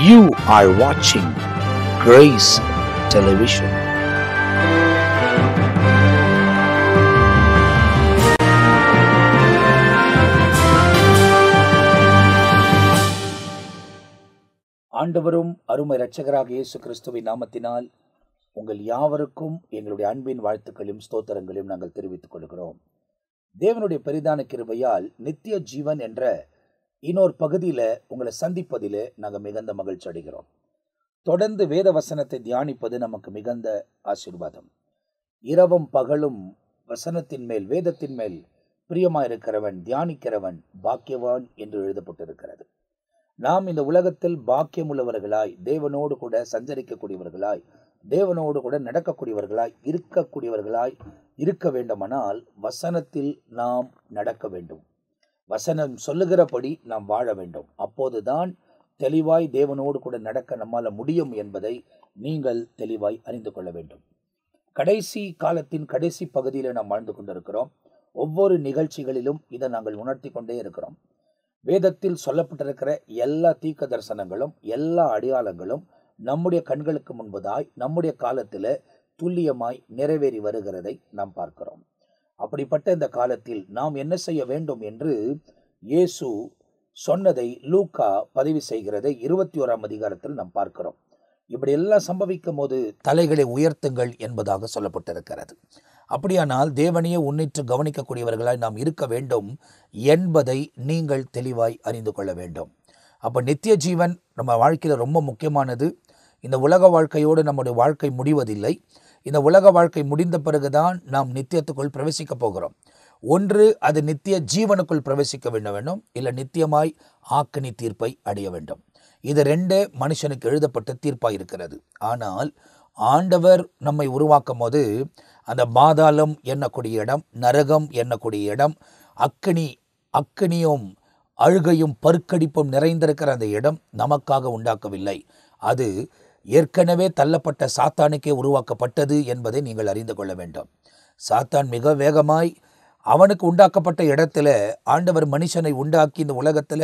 You are watching Grace Television. ஆண்டவரும் அருமை இரட்சகராக இயேசு கிறிஸ்துவின் நாமத்தினால் உங்கள் யாவருக்கும் எங்களுடைய அன்பின் வாழ்த்துக்களையும் ஸ்தோத்திரங்களையும் நாங்கள் தெரிவித்துக் கொள்கிறோம். தேவனுடைய பெரிதான கிருபையால் நித்திய ஜீவன் என்ற இன்னொரு பகுதியில் உங்களை சந்திப்பதிலே நாங்கள் மிகுந்த மகிழ்ச்சி அடைகிறோம். தொடர்ந்து வேத வசனத்தை தியானிப்பது நமக்கு மிகுந்த ஆசீர்வாதம். இரவும் பகலும் வசனத்தின் மேல் வேதத்தின் மேல் பிரியமாயிருக்கிறவன் தியானிக்கிறவன் பாக்கியவான் என்று எழுதப்பட்டிருக்கிறது. நாம் இந்த உலகத்தில் பாக்கியமுள்ளவர்களாய் தேவனோடு கூட சஞ்சரிக்கக்கூடியவர்களாய் தேவனோடு கூட நடக்கக்கூடியவர்களாய் இருக்கக்கூடியவர்களாய் இருக்க வேண்டுமானால் வசனத்தில் நாம் நடக்க வேண்டும். வசனம் சொல்லுகிறபடி நாம் வாழ வேண்டும். அப்போதுதான் தெளிவாய் தேவனோடு கூட நடக்க நம்மால முடியும் என்பதை நீங்கள் தெளிவாய் அறிந்து கொள்ள வேண்டும். கடைசி காலத்தின் கடைசி பகுதியில் நாம் வாழ்ந்து கொண்டிருக்கிறோம். ஒவ்வொரு நிகழ்ச்சிகளிலும் இதை நாங்கள் உணர்த்தி கொண்டே இருக்கிறோம். வேதத்தில் சொல்லப்பட்டிருக்கிற எல்லா தீர்க்க தரிசனங்களும் எல்லா அடையாளங்களும் நம்முடைய கண்களுக்கு முன்பதாய் நம்முடைய காலத்தில் துல்லியமாய் நிறைவேறி வருகிறதை நாம் பார்க்கிறோம். அப்படிப்பட்ட இந்த காலத்தில் நாம் என்ன செய்ய வேண்டும் என்று இயேசு சொன்னதை லூக்கா பதிவு செய்கிறதை 21ஆம் அதிகாரத்தில் நாம் பார்க்கிறோம். இப்படி எல்லாம் சம்பவிக்கும் போது தலைகளை உயர்த்துங்கள் என்பதாக சொல்லப்பட்டிருக்கிறது. அப்படியானால் தேவனையே உன்னிட்டு கவனிக்கக்கூடியவர்களாய் நாம் இருக்க வேண்டும் என்பதை நீங்கள் தெளிவாய் அறிந்து கொள்ள வேண்டும். அப்போ நித்திய ஜீவன் நம்ம வாழ்க்கையில் ரொம்ப முக்கியமானது. இந்த உலக வாழ்க்கையோடு நம்முடைய வாழ்க்கை முடிவதில்லை. இந்த உலக வாழ்க்கை முடிந்த பிறகுதான் நாம் நித்தியத்துக்குள் பிரவேசிக்க போகிறோம். ஒன்று அது நித்திய ஜீவனுக்குள் பிரவேசிக்க வேண்டும், இல்லை நித்தியமாய் ஆக்கினி தீர்ப்பை அடைய வேண்டும். இது ரெண்டே மனுஷனுக்கு எழுதப்பட்ட தீர்ப்பாக இருக்கிறது. ஆனால் ஆண்டவர் நம்மை உருவாக்கும் போது அந்த பாதாளம் எண்ணக்கூடிய இடம், நரகம் எண்ணக்கூடிய இடம், அக்கினியும் அழுகையும் பருக்கடிப்பும் நிறைந்திருக்கிற அந்த இடம் நமக்காக உண்டாக்கவில்லை. அது ஏற்கனவே தள்ளப்பட்ட சாத்தானுக்கே உருவாக்கப்பட்டது என்பதை நீங்கள் அறிந்து கொள்ள வேண்டும். சாத்தான் மிக வேகமாய் அவனுக்கு உண்டாக்கப்பட்ட இடத்துல ஆண்டவர் மனுஷனை உண்டாக்கி இந்த உலகத்தில்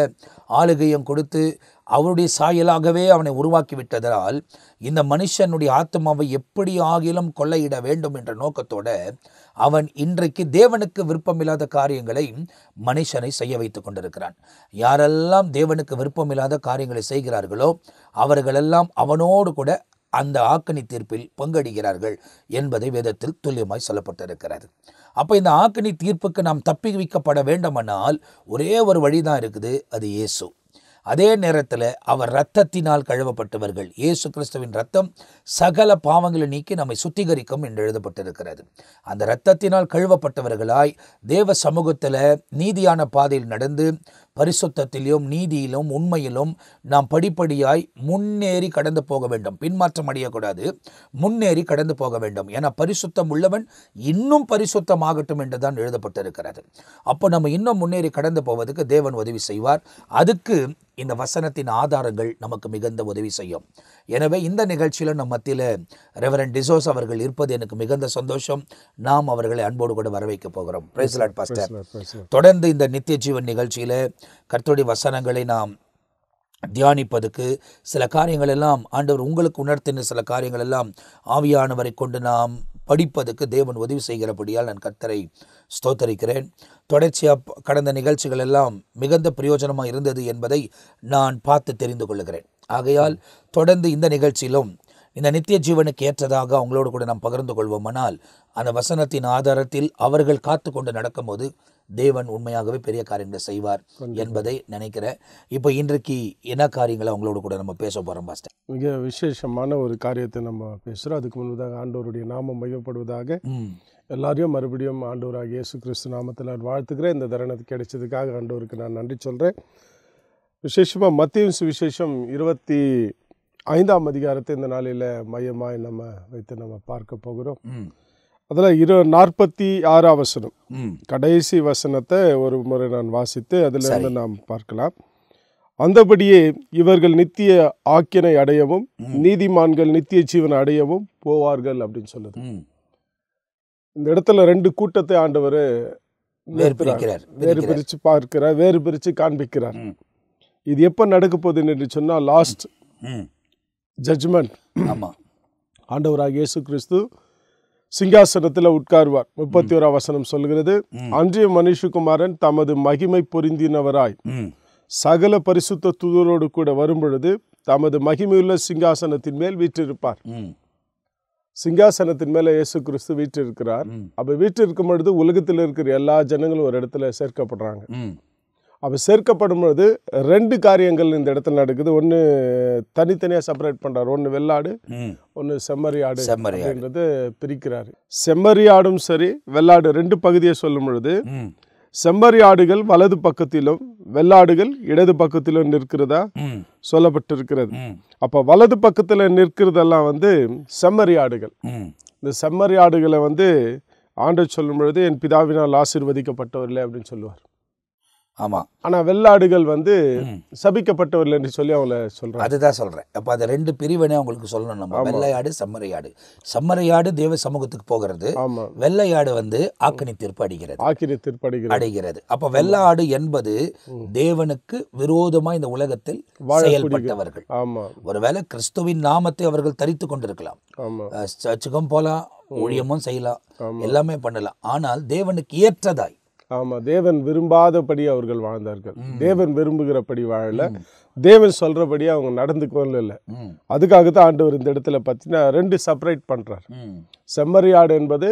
ஆளுகையும் கொடுத்து அவருடைய சாயலாகவே அவனை உருவாக்கி விட்டதால் இந்த மனுஷனுடைய ஆத்மாவை எப்படி ஆகிலும் கொள்ளையிட வேண்டும் என்ற நோக்கத்தோடு அவன் இன்றைக்கு தேவனுக்கு விருப்பமில்லாத காரியங்களை மனுஷனை செய்ய வைத்து கொண்டிருக்கிறான். யாரெல்லாம் தேவனுக்கு விருப்பமில்லாத காரியங்களை செய்கிறார்களோ அவர்களெல்லாம் அவனோடு கூட அந்த ஆக்கினி தீர்ப்பில் பங்கெடுக்கிறார்கள் என்பதை வேதத்தில் துல்லியமாய் சொல்லப்பட்டிருக்கிறது. அப்போ இந்த ஆக்கினி தீர்ப்புக்கு நாம் தப்பி வைக்கப்பட வேண்டுமானால் ஒரே ஒரு வழிதான் இருக்குது, அது இயேசு. அதே நேரத்தில் அவர் இரத்தத்தினால் கழுவப்பட்டவர்கள். இயேசு கிறிஸ்துவின் இரத்தம் சகல பாவங்களை நீக்கி நம்மை சுத்திகரிக்கும் என்று எழுதப்பட்டிருக்கிறது. அந்த இரத்தத்தினால் கழுவப்பட்டவர்களாய் தேவ சமூகத்தில் நீதியான பாதையில் நடந்து பரிசுத்தத்திலும் நீதியிலும் உண்மையிலும் நாம் படிப்படியாய் முன்னேறி கடந்து போக வேண்டும். பின்மாற்றம் அடையக்கூடாது, முன்னேறி கடந்து போக வேண்டும். ஏன்னா பரிசுத்தம் உள்ளவன் இன்னும் பரிசுத்தமாகட்டும் என்றுதான் எழுதப்பட்டிருக்கிறது. அப்போ நம்ம இன்னும் முன்னேறி கடந்து போவதற்கு தேவன் உதவி செய்வார். அதுக்கு இந்த வசனத்தின் ஆதாரங்கள் நமக்கு மிகுந்த உதவி செய்யும். எனவே இந்த நிகழ்ச்சியில் நம் மத்தியில் ரெவரண்ட் டிசோஸ் அவர்கள் இருப்பது எனக்கு மிகுந்த சந்தோஷம். நாம் அவர்களை அன்போடு கூட வரவேற்க போகிறோம். Praise lord pastor. தொடர்ந்து இந்த நித்திய ஜீவன் நிகழ்ச்சியில் கர்த்தருடைய வசனங்களை நாம் தியானிப்பதற்கு சில காரியங்கள் எல்லாம் ஆண்டவர் உங்களுக்கு உணர்த்தின சில காரியங்கள் எல்லாம் ஆவியானவரை கொண்டு நாம் படிப்பதற்கு தேவன் உதவி செய்கிறபடியால் நான் கர்த்தரை ஸ்தோத்தரிக்கிறேன். தொடர்ச்சியாக கடந்த நிகழ்ச்சிகள் எல்லாம் மிகுந்த பிரயோஜனமாக இருந்தது என்பதை நான் பார்த்து தெரிந்து கொள்ளுகிறேன். ஆகையால் தொடர்ந்து இந்த நிகழ்ச்சியிலும் இந்த நித்திய ஜீவனுக்கு ஏற்றதாக அவங்களோடு கூட நாம் பகிர்ந்து கொள்வோமானால் அந்த வசனத்தின் ஆதாரத்தில் அவர்கள் காத்து கொண்டு நடக்கும்போது தேவன் உண்மையாகவே பெரிய காரியங்களை செய்வார் என்பதை நினைக்கிறேன். இப்போ இன்றைக்கு என்ன காரியங்களை அவங்களோடு கூட நம்ம பேச போகிறோம் பாஸ்டர்? மிக விசேஷமான ஒரு காரியத்தை நம்ம பேசுகிறோம். அதுக்கு முன்பதாக ஆண்டவருடைய நாமம் மையப்படுவதாக எல்லாரையும் மறுபடியும் ஆண்டவராக இயேசு கிறிஸ்து நாமத்தில் நான் வாழ்த்துக்கிறேன். இந்த தருணத்துக்கு கிடைச்சதுக்காக ஆண்டவருக்கு நான் நன்றி சொல்கிறேன். விசேஷமாக மத்தேயு சுவிசேஷம் 25ஆம் அதிகாரத்தை இந்த நாளில் மையமாய் நம்ம வைத்து நம்ம பார்க்க போகிறோம். அதில் 46 வசனம் கடைசி வசனத்தை ஒரு முறை நான் வாசித்து அதிலிருந்து நாம் பார்க்கலாம். அந்தபடியே இவர்கள் நித்திய ஆக்கினை அடையவும் நீதிமான்கள் நித்திய ஜீவனை அடையவும் போவார்கள் அப்படின்னு சொல்லுது. இந்த இடத்துல 2 கூட்டத்தை ஆண்டவர் வேறு பிரித்து பார்க்கிறார், வேறு பிரித்து காண்பிக்கிறார். இது எப்போ நடக்க போகுதுன்னு சொன்னால் லாஸ்ட் ஜட்ஜ்மெண்ட். ஆமா. ஆண்டவராகிய இயேசு கிறிஸ்து சிங்காசனத்தில் உட்காருவார். 31 வசனம் சொல்கிறது, அன்றைய மனுஷகுமாரன் தமது மகிமை பொருந்தினவராய் சகல பரிசுத்த தூதரோடு கூட வரும்பொழுது தமது மகிமையுள்ள சிங்காசனத்தின் மேல் வீற்றிருப்பார். சிங்காசனத்தின் மேல இயேசு கிறிஸ்து வீற்றிருக்கிறார். அப்ப வீற்றிருக்கும் பொழுது உலகத்தில் இருக்கிற எல்லா ஜனங்களும் ஒரு இடத்துல சேர்க்கப்படுறாங்க. அப்ப சேர்க்கப்படும் பொழுது 2 காரியங்கள் இந்த இடத்துல நடக்குது. ஒன்று தனித்தனியா செப்பரேட் பண்றாரு. ஒன்று வெள்ளாடு, ஒன்று செம்மறியாடு அப்படின்றது பிரிக்கிறாரு. செம்மறியாடும் சரி வெள்ளாடு 2 பகுதியை சொல்லும் பொழுது செம்மறியாடுகள் வலது பக்கத்திலும் வெள்ளாடுகள் இடது பக்கத்திலும் நிற்கிறதா சொல்லப்பட்டிருக்கிறது. அப்ப வலது பக்கத்துல நிற்கிறதெல்லாம் செம்மறியாடுகள். இந்த செம்மறியாடுகளை ஆண்டவர் சொல்லும் பொழுது என் பிதாவினால் ஆசீர்வதிக்கப்பட்டவர்களே அப்படின்னு சொல்லுவார். ஆமா. ஆனா வெள்ளாடுகள் சபிக்கப்பட்டவர்கள் என்று சொல்லி அவங்கள சொல்றாங்க. அதுதான் சொல்றேன். அப்ப அது 2 பிரிவினை உங்களுக்கு சொல்லணும். நம்ம வெள்ளையாடு செம்மறியாடு. செம்மறியாடு தேவ சமூகத்துக்கு போகிறது. வெள்ளையாடு ஆக்கினி தீர்ப்பு அடைகிறது. அப்ப வெள்ளாடு என்பது தேவனுக்கு விரோதமா இந்த உலகத்தில் செயல்பட்டவர்கள். ஒருவேளை கிறிஸ்துவின் நாமத்தை அவர்கள் தரித்து கொண்டிருக்கலாம், சர்ச்சுக்கும் போலாம், ஊழியமும் செய்யலாம், எல்லாமே பண்ணலாம். ஆனால் தேவனுக்கு ஏற்றதாய், தேவன் விரும்பாதபடி அவர்கள் வாழ்ந்தார்கள். தேவன் விரும்புகிறபடி வாழல, தேவன் சொல்றபடி அவங்க நடந்துக்கோல இல்லை. அதுக்காகத்தான் ஆண்டவர் இந்த இடத்துல பார்த்தீங்கன்னா 2 செப்பரேட் பண்றார். செம்மறியாடு என்பது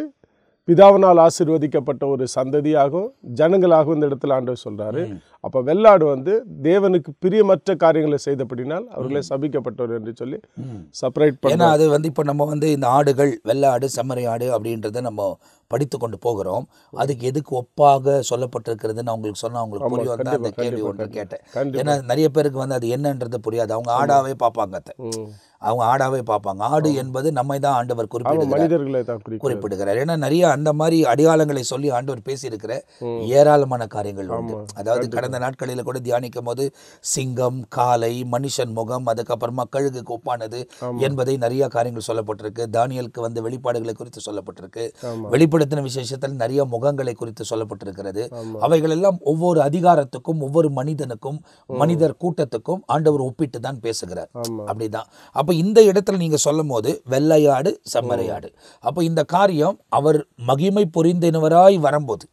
பிதாவினால் ஆசீர்வதிக்கப்பட்ட ஒரு சந்ததியாகவும் ஜனங்களாகவும் இந்த இடத்துல ஆண்டவர் சொல்றாரு. அப்ப வெள்ளாடு தேவனுக்கு பிரியமற்ற காரியங்களை செய்தபடினால் அவர்களே சபிக்கப்பட்டவர் என்று சொல்லி செப்பரேட் பண்ண. ஏன்னா அது இப்ப நம்ம இந்த ஆடுகள் வெள்ளாடு செம்மறியாடு அப்படின்றத நம்ம படித்து கொண்டு போகிறோம். அதுக்கு எதுக்கு ஒப்பாக சொல்லப்பட்டிருக்கிறதுன்னு அவங்களுக்கு சொன்னா அவங்களுக்கு புரியும். அந்த கேள்வி ஒன்று கேட்டேன். ஏன்னா நிறைய பேருக்கு அது என்னன்றது புரியாது. அவங்க ஆடாவே பார்ப்பாங்க. அவங்க ஆடாவே பார்ப்பாங்க. ஆடு என்பது நம்மை தான் ஆண்டவர் குறிப்பிடுகிறார். ஏன்னா நிறைய அந்த மாதிரி அடையாளங்களை சொல்லி ஆண்டவர் பேசியிருக்கிற ஏராளமான காரியங்கள் உண்டு. அதாவது கடந்த நாட்களில் கூட தியானிக்கும் போது சிங்கம், காளை, மனுஷன் முகம், அதுக்கப்புறமா கழுகுக்கு ஒப்பானது என்பதை நிறைய காரியங்கள் சொல்லப்பட்டிருக்கு. தானியலுக்கு வெளிப்பாடுகளை குறித்து சொல்லப்பட்டிருக்கு. வெளிப்படுத்தின விசேஷத்தில் நிறைய முகங்களை குறித்து சொல்லப்பட்டிருக்கிறது. அவைகள் எல்லாம் ஒவ்வொரு அதிகாரத்துக்கும் ஒவ்வொரு மனிதனுக்கும் மனிதர் கூட்டத்துக்கும் ஆண்டவர் ஒப்பிட்டு தான் பேசுகிறார். அப்படிதான். அப்ப இந்த இடத்துல நீங்க சொல்லும் போது வெள்ளையாடு செம்மறியாடு, அப்ப இந்த காரியம் அவர் மகிமை பொருந்தினவராய் வரும்போது,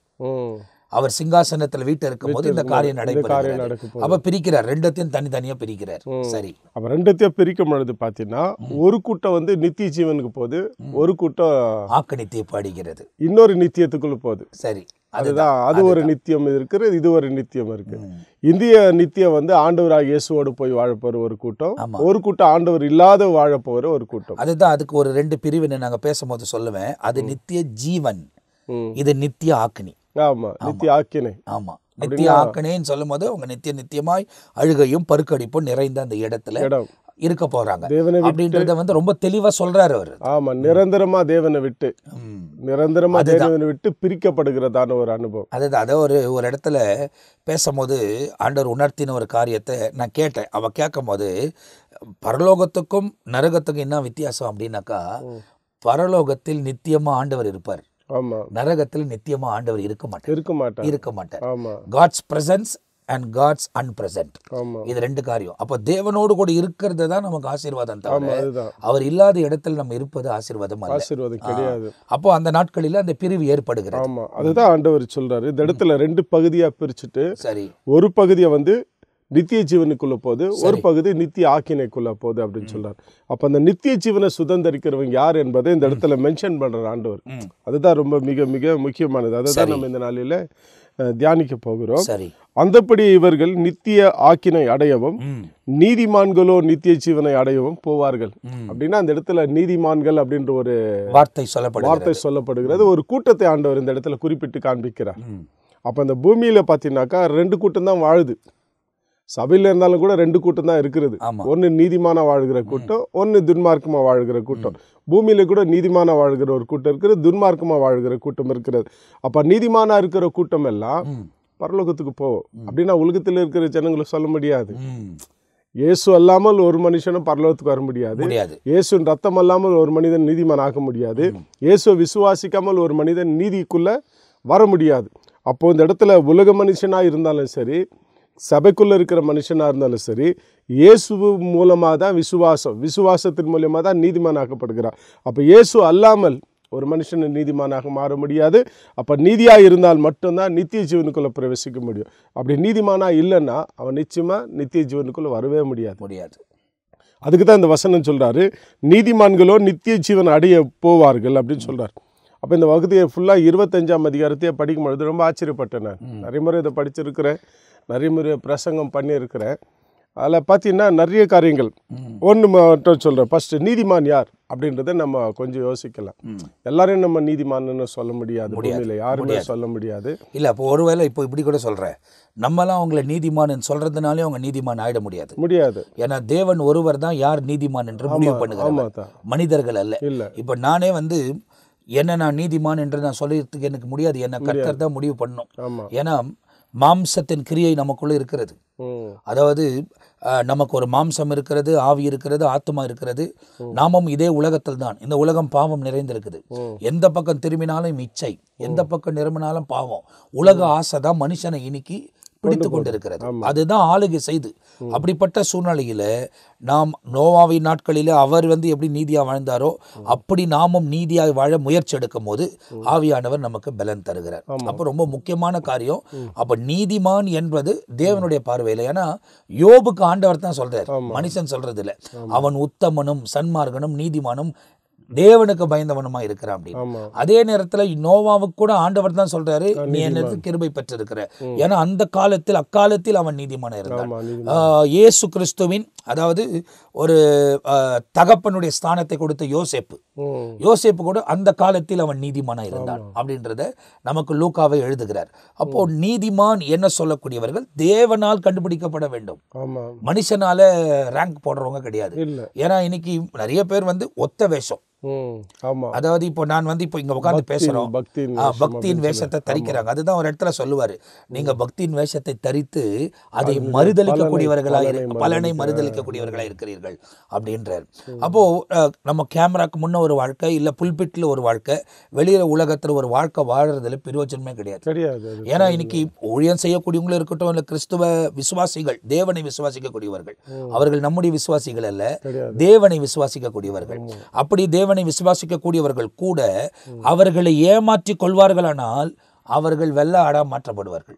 அவர் சிங்காசனத்தில் வீட்டு இருக்கும் போது இந்த காரியம் நடைபெறுகிறது. அப்ப பிரிக்கிறார், 2த்தையும் தனித்தனியா பிரிக்கிறார். சரி. அப்ப 2த்தையும் பிரிக்கும் பொழுது பாத்தீங்கன்னா ஒரு கூட்டம் நித்திய ஜீவனுக்கு போகுது, ஒரு கூட்டம் ஆக்கினி தீர்ப்பு அடைகிறது, இன்னொரு நித்தியத்துக்குள்ள போகுது. சரி. அதுதான், அது ஒரு நித்தியம் இருக்கிறது, இது ஒரு நித்தியம் இருக்கு. இந்திய நித்தியம் ஆண்டவராக இயேசுவோடு போய் வாழப்போற ஒரு கூட்டம், ஒரு கூட்டம் ஆண்டவர் இல்லாத வாழப்போற ஒரு கூட்டம். அதுதான். அதுக்கு ஒரு 2 பிரிவினை நாங்க பேசும்போது சொல்லுவேன். அது நித்திய ஜீவன், இது நித்திய ஆக்கினி. ஆமா, நித்திய ஆக்கினை. ஆமா, நித்திய ஆக்கினேன்னு சொல்லும் போது அவங்க நித்தியமாய் அழுகையும் பருக்கடிப்பும் நிறைந்த அந்த இடத்துல இருக்க போறாங்க அப்படின்றத ரொம்ப தெளிவா சொல்றாரு அவர். ஆமா, நிரந்தரமா தேவனை விட்டு பிரிக்கப்படுகிறதான ஒரு அனுபவம். அதுதான். அதை ஒரு இடத்துல பேசும்போது ஆண்டவர் உணர்த்தின ஒரு காரியத்தை நான் கேட்டேன். அவ கேட்கும் போது பரலோகத்துக்கும் நரகத்துக்கும் என்ன வித்தியாசம் அப்படின்னாக்கா, பரலோகத்தில் நித்தியமா ஆண்டவர் இருப்பார், நரகத்தில் நித்தியமா ஆண்டவர் இருக்க மாட்டார். God's presence and God's unpresent. இது 2 காரியம். அப்ப தேவனோடு கூட இருக்கிறது தான் நமக்கு ஆசீர்வாதம் தவிர அவர் இல்லாத இடத்துல நம்ம இருப்பது ஆசீர்வாதம் கிடையாது. அப்போ அந்த நாட்களில் அந்த பிரிவு ஏற்படுகிறது. ஆமா, அதுதான் ஆண்டவர் சொல்றாரு. இந்த இடத்துல 2 பகுதியா பிரிச்சுட்டு, சரி, ஒரு பகுதியை நித்திய ஜீவனுக்குள்ள போகுது, ஒரு பகுதி நித்திய ஆக்கினைக்குள்ள போகுது அப்படின்னு சொல்றாரு. அப்ப அந்த நித்திய ஜீவனை சுதந்திரிக்கிறவங்க யார் என்பதை இந்த இடத்துல மென்ஷன் பண்ற ஆண்டவர். அதுதான் ரொம்ப மிக மிக முக்கியமானது. அதுதான் நம்ம இந்த நாளில தியானிக்க போகிறோம். அந்தபடி இவர்கள் நித்திய ஆக்கினை அடையவும் நீதிமான்களோ நித்திய ஜீவனை அடையவும் போவார்கள். அப்படின்னா அந்த இடத்துல நீதிமான்கள் அப்படின்ற ஒரு வார்த்தை சொல்லப்படுகிறது. ஒரு கூட்டத்தை ஆண்டவர் இந்த இடத்துல குறிப்பிட்டு காண்பிக்கிறார். அப்ப அந்த பூமியில பாத்தீங்கன்னாக்கா 2 கூட்டம் தான் வாழுது. சபையில இருந்தாலும் கூட 2 கூட்டம் தான் இருக்கிறது. ஒன்னு நீதிமான வாழ்கிற கூட்டம், ஒன்னு துன்மார்க்கமா வாழ்கிற கூட்டம். பூமியில கூட நீதிமான வாழ்கிற ஒரு கூட்டம் இருக்கிறது, துன்மார்க்கமா வாழ்கிற கூட்டம் இருக்கிறது. அப்ப நீதிமானா இருக்கிற கூட்டம் எல்லாம் பரலோகத்துக்கு போவோம். அப்படின்னா உலகத்தில் இருக்கிற ஜனங்களை சொல்ல முடியாது. இயேசு அல்லாமல் ஒரு மனுஷனும் பரலோகத்துக்கு வர முடியாது. இயேசுவின் ரத்தம் அல்லாமல் ஒரு மனிதன் நீதிமான் ஆக முடியாது. இயேசு விசுவாசிக்காமல் ஒரு மனிதன் நீதிக்குள்ள வர முடியாது. அப்போ இந்த இடத்துல உலக மனுஷனா இருந்தாலும் சரி, சபைக்குள்ள இருக்கிற மனுஷனா இருந்தாலும் சரி, இயேசு மூலமாக தான் விசுவாசத்தின் மூலமாக தான் நீதிமானாக்கப்படுகிறார். அப்போ இயேசு அல்லாமல் ஒரு மனுஷனை நீதிமானாக மாற முடியாது. அப்போ நீதியாக இருந்தால் மட்டும்தான் நித்திய ஜீவனுக்குள்ளே பிரவேசிக்க முடியும். அப்படி நீதிமானாக இல்லைன்னா அவன் நிச்சயமாக நித்திய ஜீவனுக்குள்ளே வரவே முடியாது. அதுக்கு தான் இந்த வசனம் சொல்கிறாரு, நீதிமான்களோ நித்திய ஜீவன் அடைய போவார்கள் அப்படின்னு சொல்கிறார். அப்போ இந்த வகுதியை ஃபுல்லாக 25ஆம் அதிகாரத்தையே படிக்கும் பொழுது ரொம்ப ஆச்சரியப்பட்டேன். நான் நிறைய முறை இதை படிச்சிருக்கிறேன், நிறைய முறை பிரசங்கம் பண்ணியிருக்கிறேன். அதில் பார்த்தீங்கன்னா நிறைய காரியங்கள். ஒன்று மட்டும் சொல்கிறேன். ஃபஸ்ட்டு நீதிமான் யார் அப்படின்றத நம்ம கொஞ்சம் யோசிக்கலாம். எல்லாரையும் நம்ம நீதிமான்னு சொல்ல முடியாது, பூமியில் யாருமே சொல்ல முடியாது. இல்லை, அப்போ ஒருவேளை இப்போ இப்படி கூட சொல்கிறேன், நம்மளாம் அவங்கள நீதிமான் சொல்கிறதுனாலே அவங்க நீதிமான் ஆகிட முடியாது. ஏன்னா தேவன் ஒருவர் தான் யார் நீதிமான் என்று முடிவு பண்ணுகிறார், மனிதர்கள் அல்ல. இப்போ நானே வந்து என்ன நான் நீதிமான் என்று நான் சொல்லிறதுக்கு எனக்கு முடியாது. என்ன கர்த்தர் தான் முடிவு பண்ணணும். ஏன்னா மாம்சத்தின் கிரியை நமக்குள்ள இருக்கிறது. அதாவது நமக்கு ஒரு மாம்சம் இருக்கிறது, ஆவி இருக்கிறது, ஆத்மா இருக்கிறது. நாமும் இதே உலகத்தில் தான். இந்த உலகம் பாவம் நிறைந்திருக்குது. எந்த பக்கம் திரும்பினாலும் இச்சை, எந்த பக்கம் நிரம்பினாலும் பாவம். உலக ஆசை தான் மனுஷனை இன்னைக்கு பிடித்து கொண்டிருக்கிறது. அதுதான் ஆளுகை செய்து. அப்படிப்பட்ட சூழ்நிலையில நாம் நோவாவின் நாட்களில அவர் வந்து எப்படி நீதியாக வாழ்ந்தாரோ அப்படி நாமும் நீதியாக வாழ முயற்சி எடுக்கும் போது ஆவியானவர் நமக்கு பலன் தருகிறார். அப்போ ரொம்ப முக்கியமான காரியம். அப்ப நீதிமான் என்பது தேவனுடைய பார்வையில். ஏன்னா யோபுக்கு ஆண்டவர் தான் சொல்றார், மனுஷன் சொல்றது இல்லை. அவன் உத்தமனும் சன்மார்கனும் நீதிமானும் தேவனுக்கு பயந்தவனுமா இருக்கிறான் அப்படின்னு. அதே நேரத்துல நோவாவுக்கு கூட ஆண்டவர் தான் சொல்றாரு, நீ என்னது கிருபை பெற்றிருக்கிற. ஏன்னா அந்த காலத்தில் அக்காலத்தில் அவன் நீதிமானா இருந்தான். இயேசு கிறிஸ்துவின் அதாவது ஒரு தகப்பனுடைய ஸ்தானத்தை கொடுத்த யோசேப்பு கூட அந்த காலத்தில் அவன் நீதிமானா இருந்தான் அப்படின்றத நமக்கு லூக்காவை எழுதுகிறார். அப்போ நீதிமான் என்ன சொல்லக்கூடியவர்கள் தேவனால் கண்டுபிடிக்கப்பட வேண்டும், மனுஷனால ரேங்க் போடுறவங்க கிடையாது. ஏன்னா இன்னைக்கு நிறைய பேர் வந்து ஒத்த வேஷம், அதாவது இப்போ நான் வந்து இப்போ இங்க உட்கார்ந்து பேசுறோம், பக்தியின் வேஷத்தை தரிக்கிறாங்க. அதுதான் ஒரு இடத்துல சொல்லுவாரு, நீங்க பக்தியின் வேஷத்தை தரித்து அதை பலனை மறுதளிக்கக்கூடியவர்களா இருக்கிறீர்கள் அப்படின்றார். அப்போ நம்ம கேமராக்கு முன்ன ஒரு வாழ்க்கை, இல்ல புல்பிட்ல ஒரு வாழ்க்கை, வெளியில உலகத்துல ஒரு வாழ்க்கை வாழறதுல பிரயோஜனமே கிடையாது. ஏன்னா இன்னைக்கு ஊழியம் செய்யக்கூடியவங்களும் இருக்கட்டும், இல்ல கிறிஸ்துவ விசுவாசிகள், தேவனை விசுவாசிக்கக்கூடியவர்கள், அவர்கள் நம்முடைய விசுவாசிகள் அல்ல, தேவனை விசுவாசிக்கக்கூடியவர்கள். அப்படி தேவனை விசுவாசிக்கக்கூடியவர்கள் கூட அவர்களை ஏமாற்றி கொள்வார்களானால் அவர்கள் வெள்ள ஆடா மாற்றப்படுவார்கள்.